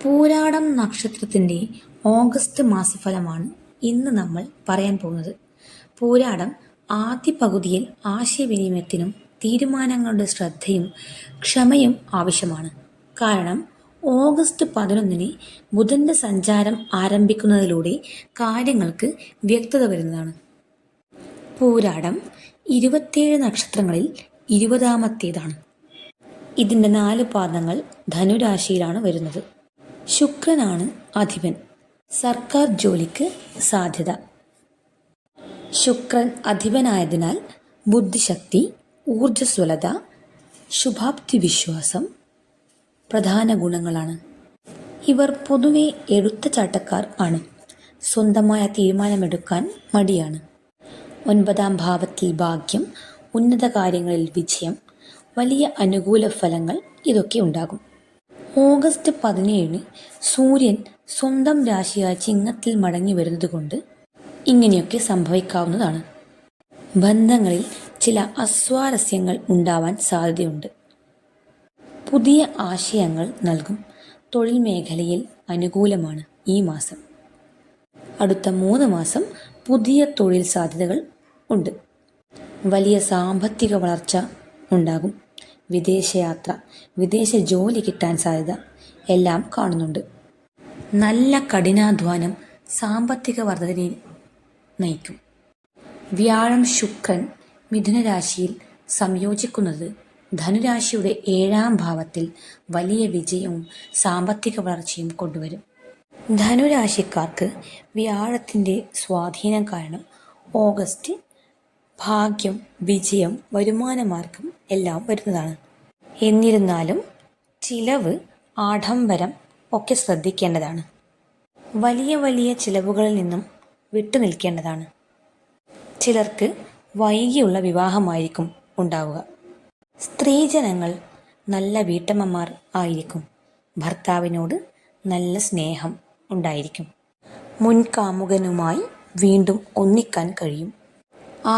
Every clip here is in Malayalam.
പൂരാടം നക്ഷത്രത്തിൻ്റെ ഓഗസ്റ്റ് മാസഫലമാണ് ഇന്ന് നമ്മൾ പറയാൻ പോകുന്നത്. പൂരാടം ആദ്യ പകുതിയിൽ ആശയവിനിമയത്തിനും തീരുമാനങ്ങളുടെ ശ്രദ്ധയും ക്ഷമയും ആവശ്യമാണ്. കാരണം ഓഗസ്റ്റ് 11 ബുധൻ്റെ സഞ്ചാരം ആരംഭിക്കുന്നതിലൂടെ കാര്യങ്ങൾക്ക് വ്യക്തത വരുന്നതാണ്. പൂരാടം 27 നക്ഷത്രങ്ങളിൽ 20ാമത്തേതാണ്. ഇതിൻ്റെ 4 പാദങ്ങൾ ധനുരാശിയിലാണ് വരുന്നത്. ശുക്രനാണ് അധിപൻ. സർക്കാർ ജോലിക്ക് സാധ്യത. ശുക്രൻ അധിപനായതിനാൽ ബുദ്ധിശക്തി, ഊർജ്ജസ്വലത, ശുഭാപ്തി വിശ്വാസം പ്രധാന ഗുണങ്ങളാണ്. ഇവർ പൊതുവെ എടുത്തുചാട്ടക്കാർ ആണ്. സ്വന്തമായ തീരുമാനമെടുക്കാൻ മടിയാണ്. 9ാം ഭാവത്തിൽ ഭാഗ്യം, ഉന്നത കാര്യങ്ങളിൽ വിജയം, വലിയ അനുകൂല ഫലങ്ങൾ ഇതൊക്കെ ഉണ്ടാകും. ഓഗസ്റ്റ് 17 സൂര്യൻ സ്വന്തം രാശിയായ ചിങ്ങത്തിൽ മടങ്ങി വരുന്നതുകൊണ്ട് ഇങ്ങനെയൊക്കെ സംഭവിക്കാവുന്നതാണ്. ബന്ധങ്ങളിൽ ചില അസ്വാരസ്യങ്ങൾ ഉണ്ടാവാൻ സാധ്യതയുണ്ട്. പുതിയ ആശയങ്ങൾ നൽകും. തൊഴിൽ മേഖലയിൽ അനുകൂലമാണ് ഈ മാസം. അടുത്ത 3 മാസം പുതിയ തൊഴിൽ സാധ്യതകൾ ഉണ്ട്. വലിയ സാമ്പത്തിക വളർച്ച ഉണ്ടാകും. വിദേശയാത്ര, വിദേശ ജോലി കിട്ടാൻ സാധ്യത എല്ലാം കാണുന്നുണ്ട്. നല്ല കഠിനാധ്വാനം സാമ്പത്തിക വർധനയിൽ നയിക്കും. വ്യാഴം ശുക്രൻ മിഥുനരാശിയിൽ സംയോജിക്കുന്നത് ധനുരാശിയുടെ 7ാം ഭാവത്തിൽ വലിയ വിജയവും സാമ്പത്തിക വളർച്ചയും കൊണ്ടുവരും. ധനുരാശിക്കാർക്ക് വ്യാഴത്തിൻ്റെ സ്വാധീനം കാരണം ഓഗസ്റ്റ് ഭാഗ്യം, വിജയം, വരുമാനമാർഗം എല്ലാം വരുന്നതാണ്. എന്നിരുന്നാലും ചിലവ്, ആഡംബരം ഒക്കെ ശ്രദ്ധിക്കേണ്ടതാണ്. വലിയ വലിയ ചിലവുകളിൽ നിന്നും വിട്ടുനിൽക്കേണ്ടതാണ്. ചിലർക്ക് വൈകിയുള്ള വിവാഹമായിരിക്കും ഉണ്ടാവുക. സ്ത്രീജനങ്ങൾ നല്ല വീട്ടമ്മമാർ ആയിരിക്കും. ഭർത്താവിനോട് നല്ല സ്നേഹം ഉണ്ടായിരിക്കും. മുൻകാമുകനുമായി വീണ്ടും ഒന്നിക്കാൻ കഴിയും.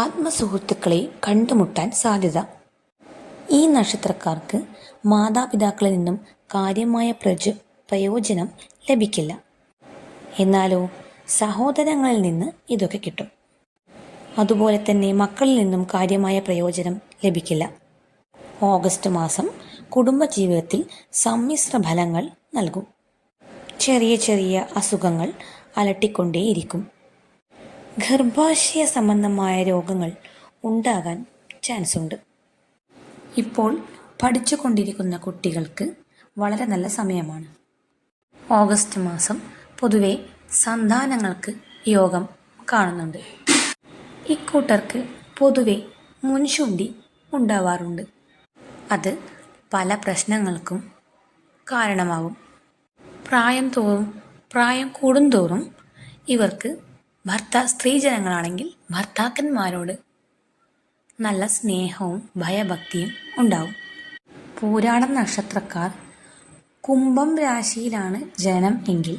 ആത്മസുഹൃത്തുക്കളെ കണ്ടുമുട്ടാൻ സാധ്യത. ഈ നക്ഷത്രക്കാർക്ക് മാതാപിതാക്കളിൽ നിന്നും കാര്യമായ പ്രയോജനം ലഭിക്കില്ല. എന്നാലോ സഹോദരങ്ങളിൽ നിന്ന് ഇതൊക്കെ കിട്ടും. അതുപോലെ തന്നെ മക്കളിൽ നിന്നും കാര്യമായ പ്രയോജനം ലഭിക്കില്ല. ഓഗസ്റ്റ് മാസം കുടുംബജീവിതത്തിൽ സമ്മിശ്ര ഫലങ്ങൾ നൽകും. ചെറിയ ചെറിയ അസുഖങ്ങൾ അലട്ടിക്കൊണ്ടേയിരിക്കും. ഗർഭാശയ സംബന്ധമായ രോഗങ്ങൾ ഉണ്ടാകാൻ ചാൻസ് ഉണ്ട്. ഇപ്പോൾ പഠിച്ചുകൊണ്ടിരിക്കുന്ന കുട്ടികൾക്ക് വളരെ നല്ല സമയമാണ്. ഓഗസ്റ്റ് മാസം പൊതുവെ സന്താനങ്ങൾക്ക് യോഗം കാണുന്നുണ്ട്. ഇക്കൂട്ടർക്ക് പൊതുവെ മുൻശുണ്ടി ഉണ്ടാവാറുണ്ട്. അത് പല പ്രശ്നങ്ങൾക്കും കാരണമാകും. പ്രായം കൂടുന്തോറും ഇവർക്ക് സ്ത്രീജനങ്ങളാണെങ്കിൽ ഭർത്താക്കന്മാരോട് നല്ല സ്നേഹവും ഭയഭക്തിയും ഉണ്ടാവും. പൂരാടം നക്ഷത്രക്കാർ കുംഭം രാശിയിലാണ് ജനനം എങ്കിൽ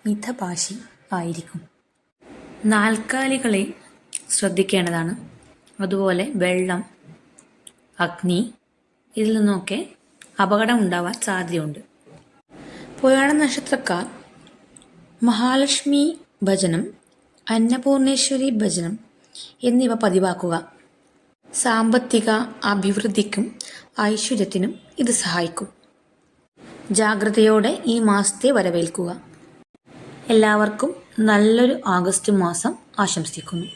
മിതഭാഷി ആയിരിക്കും. നാൽക്കാലികളെ ശ്രദ്ധിക്കേണ്ടതാണ്. അതുപോലെ വെള്ളം, അഗ്നി, ഇതിൽ നിന്നൊക്കെ അപകടം ഉണ്ടാവാൻ സാധ്യതയുണ്ട്. പൂരാടം നക്ഷത്രക്കാർ മഹാലക്ഷ്മി ഭജനം, അന്നപൂർണേശ്വരി ഭജനം എന്നിവ പതിവാക്കുക. സാമ്പത്തിക അഭിവൃദ്ധിക്കും ഐശ്വര്യത്തിനും ഇത് സഹായിക്കും. ജാഗ്രതയോടെ ഈ മാസത്തെ വരവേൽക്കുക. എല്ലാവർക്കും നല്ലൊരു ആഗസ്റ്റ് മാസം ആശംസിക്കുന്നു.